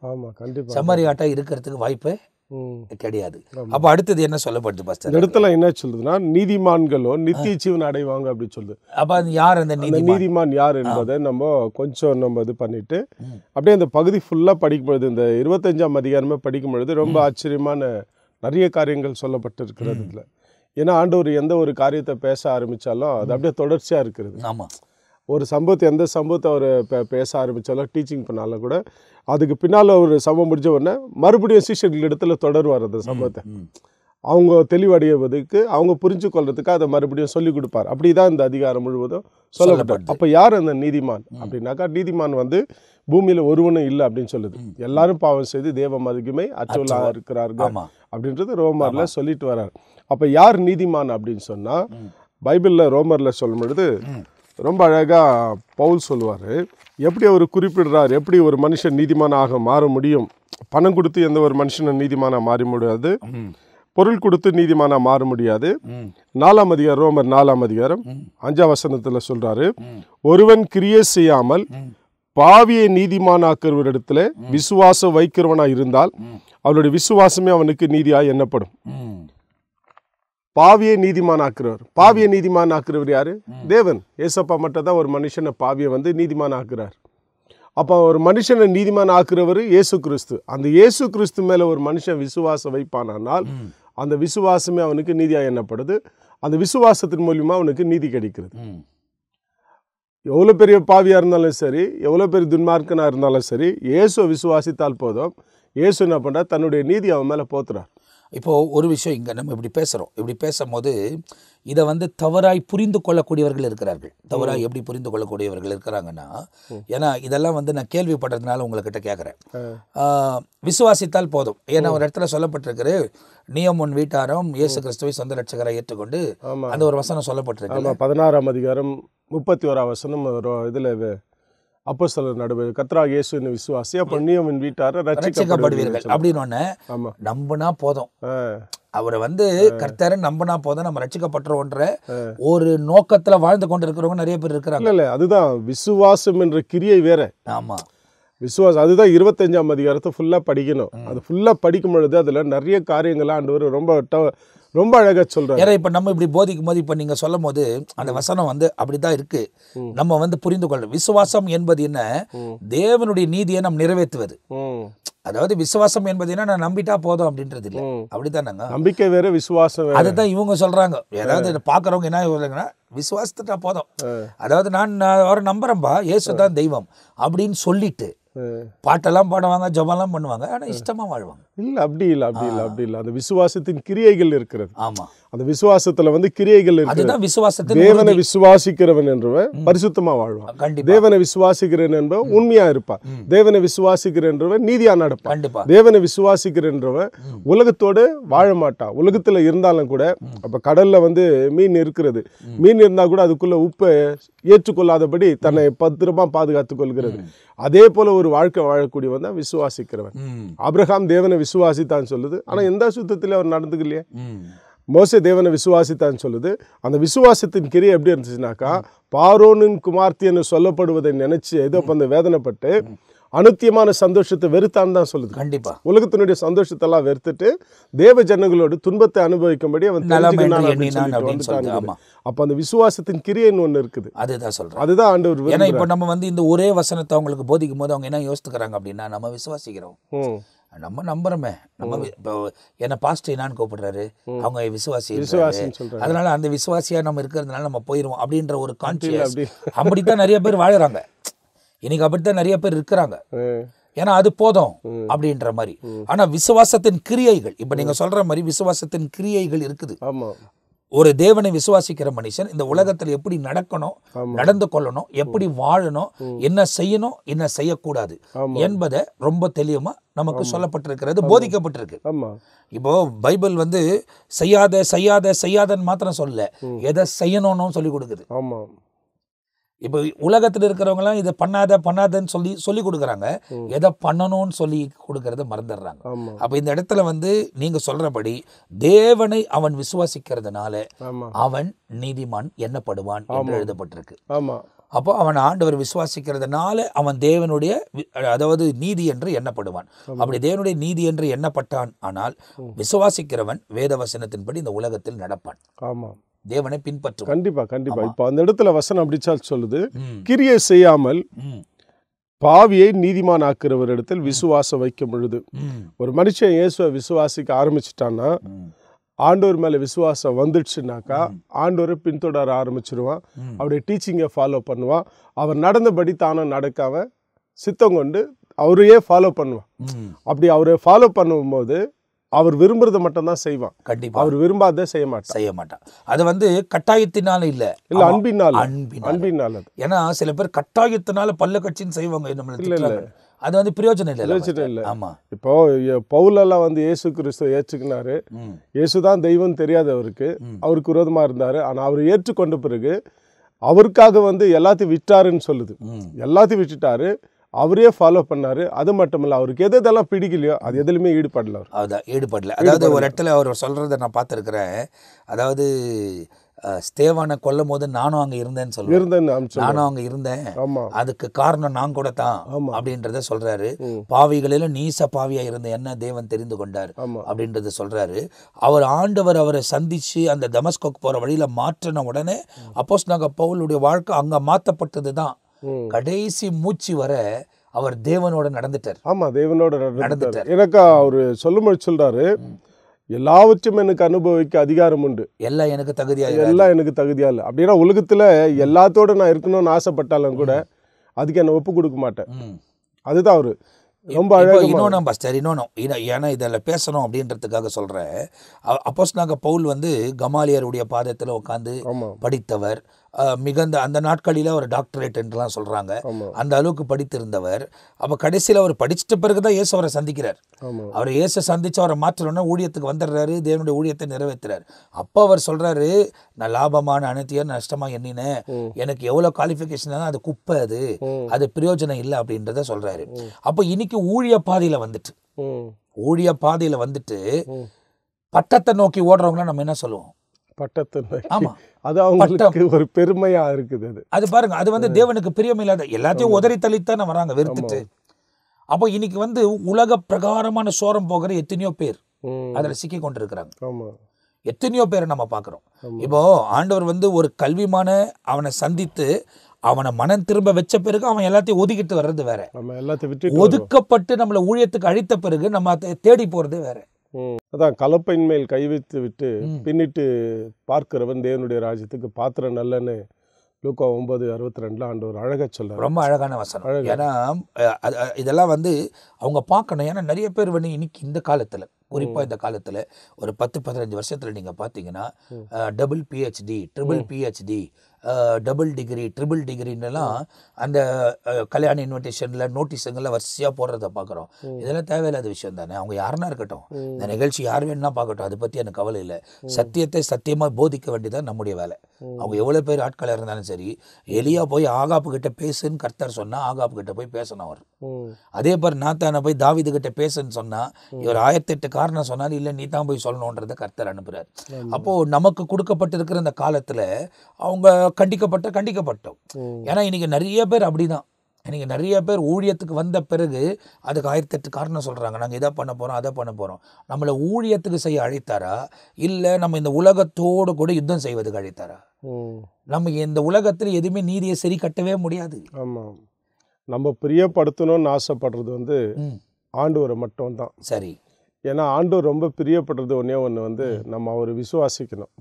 செம்மறி ஆட்டா இருக்கிறதுக்கு வாய்ப்பே கிடையாது. அப்ப அடுத்தது என்ன சொல்லப்படுது பாஸ்டர்? இடத்துல என்ன சொல்றதுன்னா, நீதிமான்களோ நித்திய ஜீவன் அடைவாங்க அப்படி சொல்லுது. அப்ப யார் அந்த நீதிமான் யார் என்பதை நம்ம கொஞ்சம் இது பண்ணிட்டு அப்படியே அந்த பகுதி ஃபுல்லா படிக்கும் பொழுது, இந்த 25ஆம் அதிகாரமே படிக்கும் பொழுது ரொம்ப ஆச்சரியமான நிறைய காரியங்கள் சொல்லப்பட்டு இருக்கிறது இதுல. ஏன்னா ஆண்டவர் எந்த ஒரு காரியத்தை பேச ஆரம்பித்தாலும் அது அப்படியே தொடர்ச்சியாக இருக்கிறது. ஆமாம், ஒரு சம்பவத்தை எந்த சம்பவத்தை அவர் பேச ஆரம்பித்தாலும், டீச்சிங் பண்ணாலும் கூட அதுக்கு பின்னால் ஒரு சம்பவம் முடிஞ்ச உடனே மறுபடியும் சீஷர்கள் இடத்துல தொடருவார் அந்த சம்பவத்தை. அவங்க தெளிவடைவதற்கு, அவங்க புரிஞ்சு கொள்றதுக்கு அதை மறுபடியும் சொல்லிக் கொடுப்பார். அப்படி தான் இந்த அதிகாரம் முழுவதும் சொல்லப்பட்டார். அப்போ யார் அந்த நீதிமான் அப்படின்னாக்கா, நீதிமான் வந்து பூமியில் ஒருவனும் இல்லை அப்படின்னு சொல்லுது. எல்லாரும் பாவம் செய்து தேவ மகிமை அற்றவர்களாக இருக்கிறார்கள் அப்படின்றது ரோமர்ல சொல்லிட்டு வர்றார். அப்போ யார் நீதிமான் அப்படின்னு சொன்னால், பைபிளில் ரோமரில் சொல்லும் பொழுது ரொம்ப அழகாக பவுல் சொல்லுவார். எப்படி அவர் குறிப்பிடுறார், எப்படி ஒரு மனுஷன் நீதிமானாக மாற முடியும். பணம் கொடுத்து எந்த ஒரு மனுஷனும் நீதிமானாக மாற முடியாது, பொருள் கொடுத்து நீதிமானா மாற முடியாது. 4ஆம் அதிகாரம், ரோமர் 4ஆம் அதிகாரம் 5ஆம் வசனத்தில் சொல்றாரு, ஒருவன் கிரியை செய்யாமல் பாவியை நீதிமானாக்குறவரிடத்துல விசுவாசம் வைக்கிறவனா இருந்தால் அவனுடைய விசுவாசமே அவனுக்கு நீதியாய் எண்ணப்படும். பாவியை நீதிமானாக்குறவர், பாவியை நீதிமானாக்குறவர் யாரு? தேவன். ஏசப்பா மட்டும் தான் ஒரு மனுஷனை பாவியை வந்து நீதிமானாக்குறார். அப்போ ஒரு மனுஷனை நீதிமான் ஆக்குறவர் இயேசு கிறிஸ்து. அந்த இயேசு கிறிஸ்து மேலே ஒரு மனுஷன் விசுவாசம் வைப்பானால் அந்த விசுவாசமே அவனுக்கு நீதியாக எண்ணப்படுது. அந்த விசுவாசத்தின் மூலியமாக அவனுக்கு நீதி கிடைக்கிறது. எவ்வளோ பெரிய பாவியாக இருந்தாலும் சரி, எவ்வளோ பெரிய துன்மார்க்கனாக இருந்தாலும் சரி, இயேசுவை விசுவாசித்தால் போதும். இயேசு என்ன பண்ணுறார், தன்னுடைய நீதி அவன் மேலே போத்துறார். இப்போது ஒரு விஷயம் இங்கே நம்ம இப்படி பேசுகிறோம், இப்படி பேசும்போது இதை வந்து தவறாய் புரிந்து கொள்ளக்கூடியவர்கள் இருக்கிறார்கள். தவறாய் எப்படி புரிந்து கொள்ளக்கூடியவர்கள் இருக்கிறாங்கன்னா, ஏன்னா இதெல்லாம் வந்து நான் கேள்விப்படுறதுனால உங்கள்கிட்ட கேட்குறேன். விசுவாசித்தால் போதும். ஏன்னா ஒரு இடத்துல சொல்லப்பட்டிருக்குது, நீயும் உன் வீட்டாரும் இயேசு கிறிஸ்துவை சொந்த ரட்சகரை ஏற்றுக்கொண்டு, அந்த ஒரு வசனம் சொல்லப்பட்டிருக்கு. 16ஆம் அதிகாரம் 31ஆம் வசனம் இதில் அப்போஸ்தலர் நடுவே கர்த்தராகிய இயேசுவின் விசுவாசி, அப்ப நீயும் உன் வீட்டாரும் ரட்சிக்கப்படுவீர்கள் அப்படின்னு ஒண்ணு ஆமா நம்பினா போதும். அவரை கர்த்தரை நம்பினா போதும், நம்ம ரட்சிக்கப்பட்டுறோன்ற ஒரு நோக்கத்துல வாழ்ந்து கொண்டு இருக்கிறவங்க நிறைய பேர் இருக்கிறாங்க. இல்ல அதுதான் விசுவாசம் என்ற கிரியை வேற. ஆமா, விசுவாசம் அதுதான் 25ஆம் அதிகாரத்தை ஃபுல்லா படிக்கணும். அது ஃபுல்லா படிக்கும் பொழுது அதுல நிறைய காரியங்கள் ஆண்டவர் ரொம்ப அழகா சொல்றாரு. ஏன்னா இப்ப நம்ம இப்படி போதிக்கும் போது இப்ப நீங்க சொல்லும் போது அந்த வசனம் அப்படிதான் இருக்கு. நம்ம புரிந்து கொள்ளணும். விசுவாசம் என்பது என்ன? தேவனுடைய நீதியை நாம் நிறைவேற்றுவது. அதாவது விசுவாசம் என்பது என்ன? நான் நம்பிட்டா போதும் அப்படின்றது இல்லை. அப்படித்தானங்க, நம்பிக்கை வேற விசுவாசம் வேற. அதுதான் இவங்க சொல்றாங்க. ஏதாவது பாக்குறவங்க என்ன சொல்றாங்கன்னா விசுவாசத்துட்டா போதும், அதாவது நான் அவரை நம்புறேன்பா, இயேசு தான் தெய்வம் அப்படின்னு சொல்லிட்டு பாட்டெல்லாம் பாடுவாங்க, ஜபம்லாம் பண்ணுவாங்க, ஆனா இஷ்டமா வாழ்வாங்க. இல்ல அப்படி இல்ல அந்த விசுவாசத்தின் கிரியைகள் இருக்கிறது. ஆமா, அந்த விசுவாசத்துல கிரியைகள் இருக்கு. அதுதான் விசுவாசத்தின். தேவனை விசுவாசிக்கிறவன் என்றவன் பரிசுத்தமா வாழ்வான். கண்டிப்பா. தேவனை விசுவாசிக்கிறவன் என்பவன் உண்மையா இருப்பான். தேவனை விசுவாசிக்கிறவன் நீதியா நடப்பான். கண்டிப்பா. தேவனை விசுவாசிக்கிறவன் உலகத்தோடு வாழ மாட்டான். உலகத்துல இருந்தாலும் கூட, அப்ப கடல்ல மீன் இருக்கிறது, மீன் இருந்தா கூட அதுக்குள்ள உப்பை ஏற்றுக்கொள்ளாதபடி தன்னை பத்திரமா பாதுகாத்துக் கொள்கிறது. அதே போல ஒரு வாழ்க்கை வாழக்கூடியவன் தான் விசுவாசிக்கிறவன். ஆபிரகாம் தேவனை விசுவாசித்தான் சொல்லுது, ஆனா எந்த சுத்தத்திலே அவர் நடந்துக்கலையே. மோசே தேவனை விசுவாசித்தான் சொல்லுது. அந்த விசுவாசத்தின் கிரியை எப்படி இருந்துச்சுனாக்கா, பார்வோனின் குமார்த்தின்னு சொல்லப்படுவதை நினைச்சு ஏதோ வேதனைப்பட்டு அனுத்தியமான சந்தோஷத்தை வெறுத்தான்னு தான் சொல்லுது. கண்டிப்பா. உலகத்தினுடைய சந்தோஷத்தை எல்லாம் வெறுத்துட்டு தேவ ஜனங்களோடு துன்பத்தை அனுபவிக்கும்படி அவன் அப்ப அந்த விசுவாசத்தின் கிரியைன்னு ஒண்ணு இருக்குது. அதுதான் சொல்றேன். அதுதான் ஆண்டவர். ஏன்னா இப்ப நம்ம இந்த ஒரே வசனத்தை அவங்களுக்கு போதிக்கும் போது அவங்க என்ன யோசித்துக்கிறாங்க அப்படின்னா, நம்ம விசுவாசிக்கிறோம், நம்ம நம்புறோமே, நம்ம இப்போ என்ன பாஸ்டர் என்னான்னு கூப்பிடுறாரு, அவங்க விசுவாசி, அதனால அந்த விசுவாசியா நம்ம இருக்கிறதுனால நம்ம போயிடுவோம் அப்படின்ற ஒரு கான்சியஸ். அப்படித்தான் நிறைய பேர் வாழறாங்க இன்னைக்கு, அப்படித்தான் நிறைய பேர் இருக்கிறாங்க. ஏன்னா அது போதும் அப்படின்ற மாதிரி. ஆனா விசுவாசத்தின் கிரியைகள், இப்ப நீங்க சொல்ற மாதிரி விசுவாசத்தின் கிரியைகள் இருக்குது. ஒரு தேவனை விசுவாசிக்கிற மனுஷன் இந்த உலகத்துல எப்படி நடக்கணும், நடந்து கொள்ளணும், எப்படி வாழணும், என்ன செய்யணும், என்ன செய்யக்கூடாது என்பதை ரொம்ப தெளிவா நமக்கு சொல்லப்பட்டிருக்கிறது, போதிக்கப்பட்டிருக்கு. இப்போ பைபிள் செய்யாத செய்யாத செய்யாதன்னு மாத்திரம் சொல்ல, எதை செய்யணும்னு சொல்லி கொடுக்குது. இப்போ உலகத்தில் இருக்கிறவங்களாம் இதை பண்ணாத பண்ணாதன்னு சொல்லி கொடுக்குறாங்க, எதை பண்ணணும்னு சொல்லி கொடுக்கறத மறந்துடுறாங்க. அப்ப இந்த இடத்துல நீங்க சொல்றபடி தேவனை அவன் விசுவாசிக்கிறதுனால அவன் நீதிமான் எண்ணப்படுவான் என்று எழுதப்பட்டிருக்கு. அப்போ அவன் ஆண்டவர் விசுவாசிக்கிறதுனால அவன் தேவனுடைய அதாவது நீதி என்று எண்ணப்படுவான். அப்படி தேவனுடைய நீதி என்று எண்ணப்பட்டான். ஆனால் விசுவாசிக்கிறவன் வேத வசனத்தின்படி இந்த உலகத்தில் நடப்பான். தேவனை பின்பற்றும். கண்டிப்பா. இப்ப அந்த இடத்துல வசனம் அப்படிச்சா சொல்லுது, கிரியை செய்யாமல் பாவியை நீதிமான் ஆக்குறவர் இடத்தில் விசுவாசம் வைக்கும் பொழுது. ஒரு மனுஷன் இயேசுவை விசுவாசிக்க ஆரம்பிச்சுட்டான்னா, ஆண்டவர் மேல விசுவாசம் வந்துடுச்சுனாக்கா ஆண்டவரை பின்தொடர ஆரம்பிச்சிருவான். அவருடைய டீச்சிங்கை ஃபாலோ பண்ணுவான். அவர் நடந்தபடி தானும் நடக்காம சித்தம் கொண்டு அவரையே ஃபாலோ பண்ணுவான். அப்படி அவரை ஃபாலோ பண்ணும்போது அவர் விரும்புறதை மட்டும் தான் செய்வான். கண்டிப்பா. அவர் விரும்பாத செய்ய மாட்டான். அது கட்டாயத்தினால இல்ல, அன்பினால. ஏன்னா சில பேர் கட்டாயத்தினால பல்ல கட்சின்னு செய்வாங்க. அது பிரயோஜனம் இல்லை. ஆமா. இப்போ பவுலெல்லாம் இயேசு கிறிஸ்துவ ஏற்றுக்கினாரு. இயேசுதான் தெய்வம் தெரியாது அவருக்கு விரோதமா இருந்தாரு. ஆனா அவர் ஏற்றுக்கொண்ட பிறகு அவருக்காக எல்லாத்தையும் விட்டாருன்னு சொல்லுது. எல்லாத்தையும் விட்டுட்டாரு, அவரே ஃபாலோ பண்ணாரு. அது மட்டும் இல்ல, அவருக்கு எதெல்லாம் பிடிக்கலையோ அது எதுலையுமே ஈடுபடல. அதாவது ஒரு இடத்துல அவர் சொல்றதை நான் பார்த்துருக்கிறேன். அதாவது ஸ்தேவானை கொல்லும் போது நானும் அங்க இருந்தேன்னு சொல்றேன். நானும் அங்க இருந்தேன், அதுக்கு காரணம் நான் கூட தான் அப்படின்றத சொல்றாரு. பாவிகளில நீச பாவியா இருந்த என்ன தேவன் தெரிந்து கொண்டார் அப்படின்றத சொல்றாரு. அவர் ஆண்டவர் அவரை சந்திச்சு அந்த தமஸ்குக்கு போற வழியில மாற்றின உடனே அப்போஸ்தலனாகிய பவுலுடைய வாழ்க்கை அங்க மாற்றப்பட்டதுதான். கடைசி மூச்சு வர அவர் தேவனோட நடந்துட்டார். தேவனோட நடந்துட்டார். எனக்கு அவரு சொல்லும்போது சொல்றாரு, எல்லாவற்றும் எனக்கு அனுபவிக்க அதிகாரம் உண்டு, எல்லாம் எனக்கு தகுதியா இல்லை. அப்படின்னா உலகத்துல எல்லாத்தோட நான் இருக்கணும்னு ஆசைப்பட்டாலும் கூட அதுக்கு என்ன ஒப்பு கொடுக்க மாட்டேன். அதுதான் அவரு ரொம்ப அழகாக. இன்னொன்னு ஏன்னா இதில் பேசணும் அப்படின்றதுக்காக சொல்கிறேன். அப்போஸ்தலனாகிய பவுல் கமாலியருடைய பாதத்தில் உட்காந்து படித்தவர். மிகுந்த அந்த நாட்களில் ஒரு டாக்டரேட் என்றுலாம் சொல்கிறாங்க. ஆமா அந்த அளவுக்கு படித்திருந்தவர். அப்போ கடைசியில் அவர் படிச்சிட்ட பிறகு தான் இயேசு அவரை சந்திக்கிறார். ஆமா அவர் இயேசு சந்தித்து அவரை மாற்றணும்னா ஊழியத்துக்கு வந்துடுறாரு, தேவனுடைய ஊழியத்தை நிறைவேற்றுறாரு. அப்போ அவர் சொல்கிறாரு, நான் லாபமான அனைத்தையும் நஷ்டமாக எண்ணினேன், எனக்கு எவ்வளோ குவாலிஃபிகேஷன் அது குப்பை, அது பிரயோஜனம் இல்லை அப்படின்றத சொல்கிறாரு. அப்போ இன்னைக்கு ஊழிய பாதையில் வந்துட்டு பட்டத்தை நோக்கி ஓடுறவங்கள நம்ம என்ன சொல்லுவோம்? பட்டத்தை. ஆமா, அது அவங்களுக்கு ஒரு பெருமையா இருக்குது. அது பாருங்க, அது வந்து தேவனுக்கு பிரியமில்லாத, எல்லாத்தையும் உதறி தள்ளித்தானே வராங்க வெறுத்துட்டு. அப்போ இன்னைக்கு வந்து உலக பிரகாரமான சோரம் போகிற எத்தனையோ பேர் அதில் சிக்கி கொண்டிருக்கிறாங்க. எத்தனையோ பேரை நம்ம பார்க்குறோம். இப்போ ஆண்டவர் வந்து ஒரு கல்விமான அவனை சந்தித்து அவனை மனம் திரும்ப வச்ச பிறகு அவன் எல்லாத்தையும் ஒதுக்கிட்டு வர்றது வேற, ஒதுக்கப்பட்டு நம்மளை ஊழியத்துக்கு அழைத்த பிறகு நம்ம அதை தேடி போறது வேற. அதான் கலப்பையின் மேல் கை வைத்து விட்டு பின்னிட்டு பார்க்கிறவன் தேவனுடைய ராஜ்யத்துக்கு பாத்திரம் நல்லன்னு லூக்கா 9:62 ஆண்டவர் அழகா சொல்றாரு. ரொம்ப அழகான வசனம். ஏன்னா இதெல்லாம் வந்து அவங்க பார்க்கணும். ஏன்னா நிறைய பேர் வந்து இன்னைக்கு இந்த காலத்தில், குறிப்பாக இந்த காலத்தில் ஒரு 10-15 வருஷத்தில் நீங்கள் பார்த்தீங்கன்னா double PhD, triple PhD, double degree, triple டிகிரின்னெல்லாம் அந்த கல்யாண இன்விடேஷனில் நோட்டீஸுங்களில் வரிசையாக போடுறத பார்க்குறோம். இதெல்லாம் தேவையில்லாத விஷயம் தானே. அவங்க யாருன்னா இருக்கட்டும், இந்த நிகழ்ச்சி யார் வேணும்னா பார்க்கட்டும், அதை பற்றி எனக்கு கவலை இல்லை. சத்தியத்தை சத்தியமாக போதிக்க வேண்டியதான் நம்முடைய வேலை. அவங்க எவ்வளோ பேர் ஆட்களாக இருந்தாலும் சரி, எலியா போய் ஆகாப்பு கிட்ட பேசுன்னு கர்த்தர் சொன்னால் ஆகாப்பு கிட்ட போய் பேசணும் அவர். அதே மாதிரி நாத்தானை போய் தாவீது கிட்ட பேசுன்னு சொன்னால் இவர் 1008 காரணம் சொன்னாலும் இல்லை நீ தான் போய் சொல்லணுன்றதை கர்த்தர் அனுப்புகிறார். அப்போது நமக்கு கொடுக்கப்பட்டிருக்கிற இந்த காலத்தில் அவங்க கண்டிக்கப்பட்டோம். ஏன்னா இன்னைக்கு நிறைய பேர் அப்படிதான். இன்னைக்கு நிறைய பேர் ஊழியத்துக்கு வந்த பிறகு அதுக்கு 1008 காரணம் சொல்கிறாங்க. நாங்கள் இதை பண்ண போகிறோம், அதை பண்ண போகிறோம். நம்மளை ஊழியத்துக்கு செய்ய அழைத்தாரா, இல்லை நம்ம இந்த உலகத்தோடு கூட யுத்தம் செய்வதுக்கு அழைத்தாரா? நம்ம இந்த உலகத்தில் எதுவுமே நீதியை சரி கட்டவே முடியாது. ஆமாம், நம்ம பிரியப்படுத்தணும்னு ஆசைப்படுறது வந்து ஆண்டவரை மட்டும் தான். சரி. ஏன்னா ஆண்டவர் ரொம்ப பிரியப்படுறது ஒன்று வந்து நம்ம அவரை விசுவாசிக்கணும்.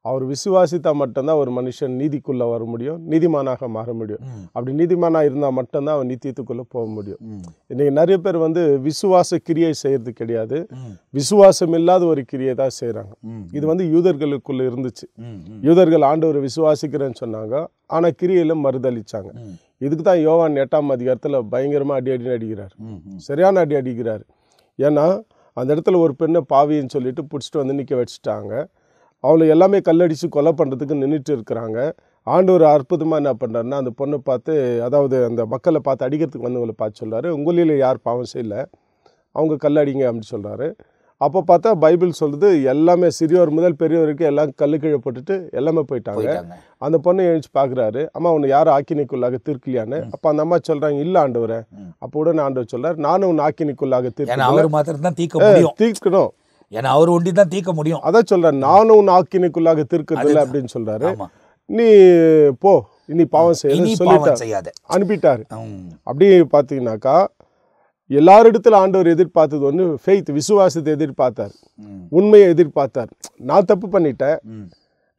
அவர் விசுவாசித்தா மட்டும்தான் ஒரு மனுஷன் நீதிக்குள்ளே வர முடியும், நீதிமானாக மாற முடியும். அப்படி நீதிமானாக இருந்தால் மட்டும்தான் அவன் நித்தியத்துக்குள்ளே போக முடியும். இன்றைக்கி நிறைய பேர் வந்து விசுவாச கிரியை செய்கிறது கிடையாது, விசுவாசம் இல்லாத ஒரு கிரியை தான் செய்கிறாங்க. இது வந்து யூதர்களுக்குள்ளே இருந்துச்சு. யூதர்கள் ஆண்டவரை விசுவாசிக்கிறேன்னு சொன்னாங்க, ஆனால் கிரியையில் மறுதளிச்சாங்க. இதுக்கு தான் யோவான் 8ஆம் அதிகாரத்தில் பயங்கரமாக அடி அடிக்கிறார், சரியான அடி அடிக்கிறார். ஏன்னா அந்த இடத்துல ஒரு பெண்ணை பாவின்னு சொல்லிட்டு பிடிச்சிட்டு வந்து நிற்க வச்சுட்டாங்க. அவளை எல்லாமே கல்லடித்து கொலை பண்ணுறதுக்கு நின்றுட்டு இருக்கிறாங்க. ஆண்டவர் அற்புதமாக என்ன பண்ணுறாருன்னா, அந்த பொண்ணை பார்த்து, அதாவது அந்த மக்களை பார்த்து அடிக்கிறதுக்கு வந்தவங்களை பார்த்து சொல்கிறாரு, உங்களில் யார் பாவம் செய்யலை, அவங்க கல்லடிங்க அப்படின்னு சொல்கிறாரு. அப்போ பார்த்தா பைபிள் சொல்லுது, எல்லாமே சிறியோர் முதல் பெரியவருக்கு எல்லாம் கல்லு கீழே போட்டுட்டு எல்லாமே போயிட்டாங்க. அந்த பொண்ணை எழுச்சி பார்க்குறாரு, அம்மா உன்னை யாரும் ஆக்கினிக்குள்ளாக தீர்க்கலையான்னு. அப்போ அந்த அம்மா சொல்கிறாங்க, இல்லை ஆண்டவரை. அப்போ உடனே ஆண்டவர் சொல்கிறார், நானும் உன் ஆக்கினிக்குள்ளாக தீர்க்கணும், ஏன்னா அவர் ஒண்டி தான் தீர்க்க முடியும். அதான் சொல்றாரு, நானும் உன் ஆக்கினிக்குள்ளாக தீர்க்கறதில்லை அப்படின்னு சொல்றாரு. நீ போ, இனி பாவம் செய்யாத அனுப்பிட்டாரு. அப்படி பார்த்தீங்கன்னாக்கா எல்லாரிடத்துல ஆண்டவர் எதிர்பார்த்தது ஒன்று ஃபெய்த், விசுவாசத்தை எதிர்பார்த்தார், உண்மையை எதிர்பார்த்தார். நான் தப்பு பண்ணிட்டேன்,